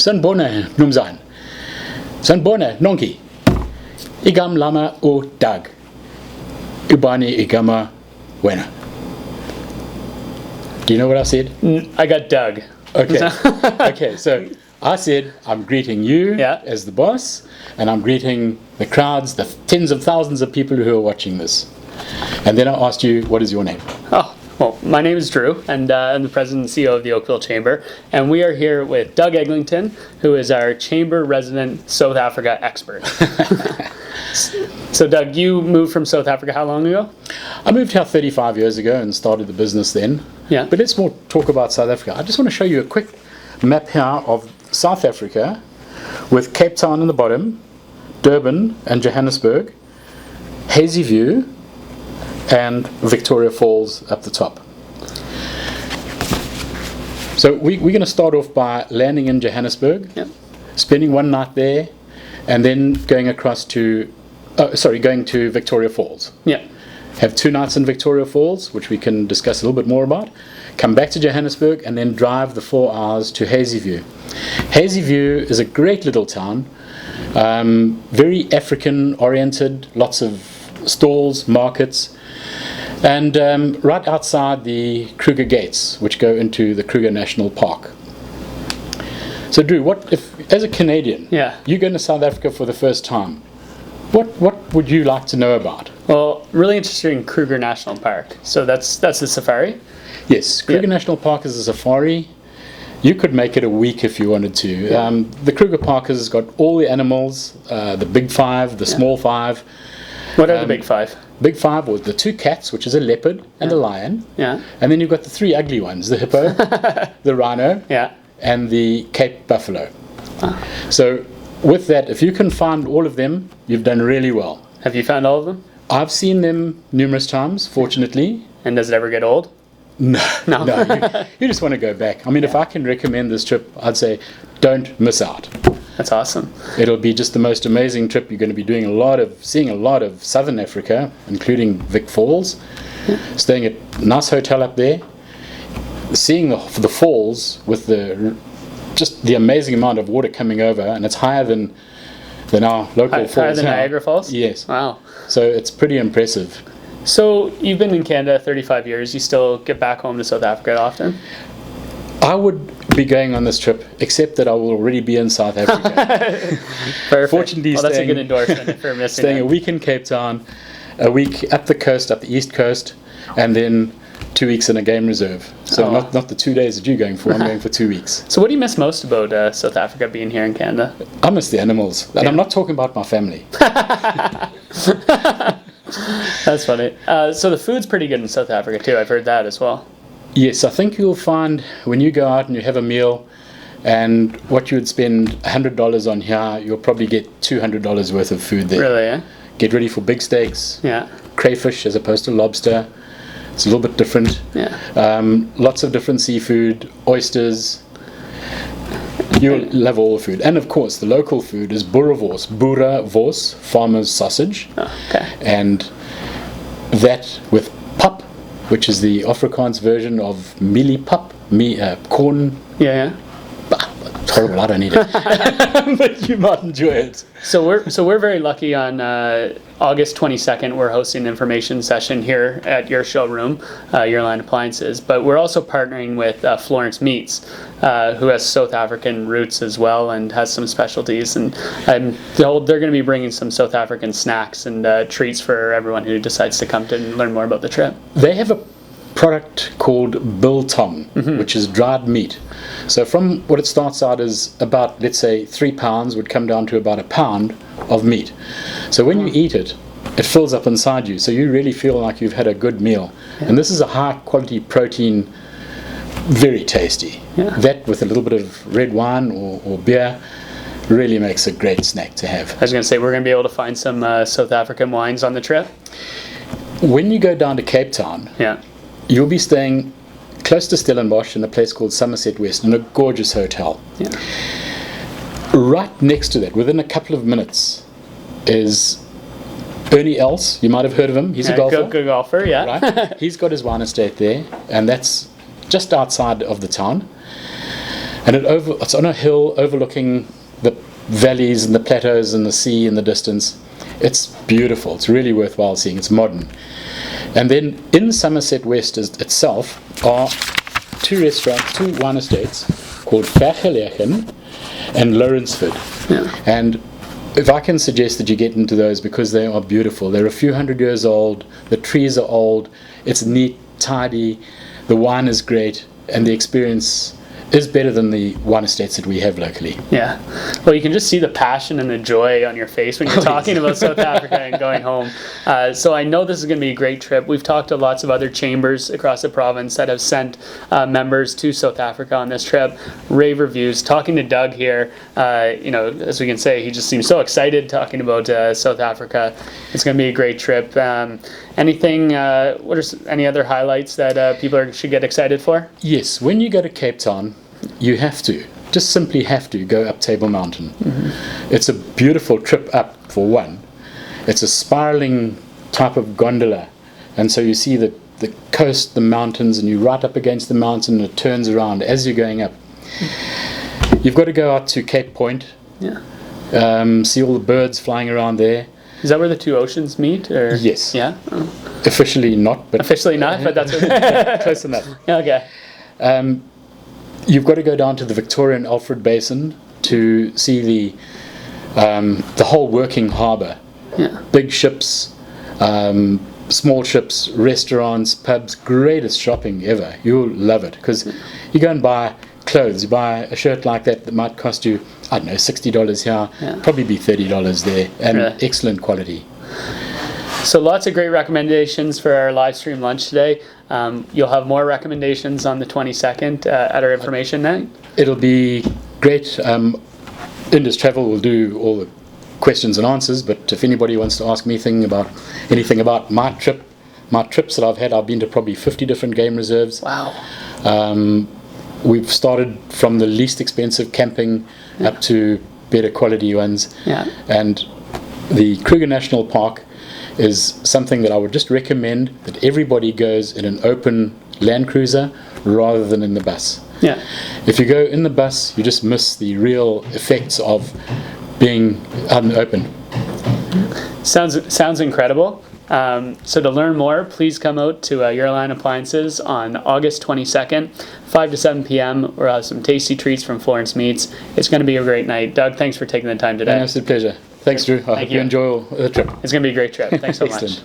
Sanbona Numzan. Sanbona Nonki. Igam Lama O Doug. Ubani Igama Wena. Do you know what I said? I got Doug. Okay. Okay, so I said I'm greeting you as the boss, and I'm greeting the crowds, the tens of thousands of people who are watching this. And then I asked you, what is your name? Oh, well, my name is Drew, and I'm the president and CEO of the Oakville Chamber, and we are here with Doug Eglington, who is our Chamber resident South Africa expert. So Doug, you moved from South Africa how long ago? I moved here 35 years ago and started the business then. Yeah. But let's more talk about South Africa. I just want to show you a quick map here of South Africa with Cape Town in the bottom, Durban and Johannesburg, Hazy View, and Victoria Falls up the top. So we're going to start off by landing in Johannesburg, spending one night there, and then going across to, going to Victoria Falls. Yeah. Have 2 nights in Victoria Falls, which we can discuss a little bit more about. Come back to Johannesburg and then drive the 4 hours to Hazy View. Hazy View is a great little town, very African oriented, lots of stalls, markets, and right outside the Kruger Gates, which go into the Kruger National Park. So Drew, what if, as a Canadian, you're going to South Africa for the first time, what would you like to know about? Well, really interested in Kruger National Park. So that's the safari? Yes, Kruger National Park is a safari. You could make it a week if you wanted to. The Kruger Park has got all the animals, the big 5, the small 5. What are the big 5? Big 5 was the 2 cats, which is a leopard and a lion. Yeah. And then you've got the 3 ugly ones, the hippo, the rhino, and the Cape buffalo. So with that, if you can find all of them, you've done really well. Have you found all of them? I've seen them numerous times, fortunately. And does it ever get old? No. You just want to go back. I mean, if I can recommend this trip, I'd say don't miss out. That's awesome. It'll be just the most amazing trip. You're going to be doing seeing a lot of Southern Africa, including Vic Falls, staying at a nice hotel up there, seeing the falls with just the amazing amount of water coming over, and it's higher than our local falls. Higher than Niagara Falls? Yes. Wow. So it's pretty impressive. So you've been in Canada 35 years. You still get back home to South Africa often? I would be going on this trip, except that I will already be in South Africa. Perfect. Fortunately, that's a good endorsement for missing staying a week in Cape Town, a week up the east coast, and then 2 weeks in a game reserve. So not the 2 days that you're going for, I'm going for 2 weeks. So what do you miss most about South Africa being here in Canada? I miss the animals. And I'm not talking about my family. That's funny. So the food's pretty good in South Africa too. I've heard that as well. Yes, I think you'll find when you go out and you have a meal, and what you would spend $100 on here, you'll probably get $200 worth of food there. Really, eh? Get ready for big steaks. Yeah. Crayfish as opposed to lobster. It's a little bit different. Yeah. Lots of different seafood, oysters. You'll love all the food. And of course, the local food is boerewors, farmer's sausage. Oh, okay. And that with pap, which is the Afrikaans version of mieliepap, corn. Yeah. It's horrible, I don't eat it. But you might enjoy it. So we're very lucky on August 22nd. We're hosting an information session here at your showroom, Your Line Appliances. But we're also partnering with Florence Meats, who has South African roots as well and has some specialties. And I'm told they're going to be bringing some South African snacks and treats for everyone who decides to come to learn more about the trip. They have a product called biltong, which is dried meat. So from what it starts out as about, let's say, 3 pounds would come down to about a pound of meat. So when you eat it, it fills up inside you. So you really feel like you've had a good meal. Yeah. And this is a high quality protein, very tasty. Yeah. That with a little bit of red wine or beer really makes a great snack to have. I was going to say, we're going to be able to find some South African wines on the trip. When you go down to Cape Town, you'll be staying close to Stellenbosch in a place called Somerset West in a gorgeous hotel. Yeah. Right next to that, within a couple of minutes, is Ernie Els. You might have heard of him. He's a golfer. Good golfer, yeah. Right? He's got his wine estate there, and that's just outside of the town. And it's on a hill overlooking the valleys and the plateaus and the sea in the distance. It's beautiful. It's really worthwhile seeing. It's modern. And then in Somerset West itself are two wine estates called Vergelegen and Lawrenceford. Yeah. And if I can suggest that you get into those, because they are beautiful. They're a few hundred years old. The trees are old. It's neat, tidy. The wine is great, and the experience is better than the wine estates that we have locally. Yeah. Well, you can just see the passion and the joy on your face when you're talking about South Africa and going home. So I know this is going to be a great trip. We've talked to lots of other chambers across the province that have sent members to South Africa on this trip. Rave reviews. Talking to Doug here, as we can say, he just seems so excited talking about South Africa. It's going to be a great trip. Anything? What are any other highlights that people should get excited for? Yes, when you go to Cape Town, you simply have to go up Table Mountain. Mm-hmm. It's a beautiful trip up, for one. It's a spiraling type of gondola, and so you see the coast, the mountains, and you're right up against the mountain, and it turns around as you're going up. You've got to go out to Cape Point, see all the birds flying around there. Is that where the two oceans meet? Or? Yes. Yeah? Oh. Officially not, but that's okay. close enough. Okay. You've got to go down to the Victoria and Alfred Basin to see the whole working harbour. Yeah. Big ships, small ships, restaurants, pubs, greatest shopping ever. You'll love it, because you go and buy clothes. You buy a shirt like that might cost you, I don't know, $60 here, probably be $30 there, and excellent quality. So lots of great recommendations for our live stream lunch today. You'll have more recommendations on the 22nd at our information night. It'll be great. Indus Travel will do all the questions and answers, but if anybody wants to ask me anything about my trips that I've had, I've been to probably 50 different game reserves. Wow. We've started from the least expensive camping up to better quality ones. Yeah. And the Kruger National Park is something that I would just recommend that everybody goes in an open Land Cruiser rather than in the bus. Yeah. If you go in the bus, you just miss the real effects of being out in the open. Sounds incredible. So to learn more, please come out to Your Line Appliances on August 22nd, 5 to 7 p.m. We'll have some tasty treats from Florence Meats. It's going to be a great night. Doug, thanks for taking the time today. It's a pleasure. Thanks, Drew. I hope you enjoy the trip. It's going to be a great trip. Thanks so much.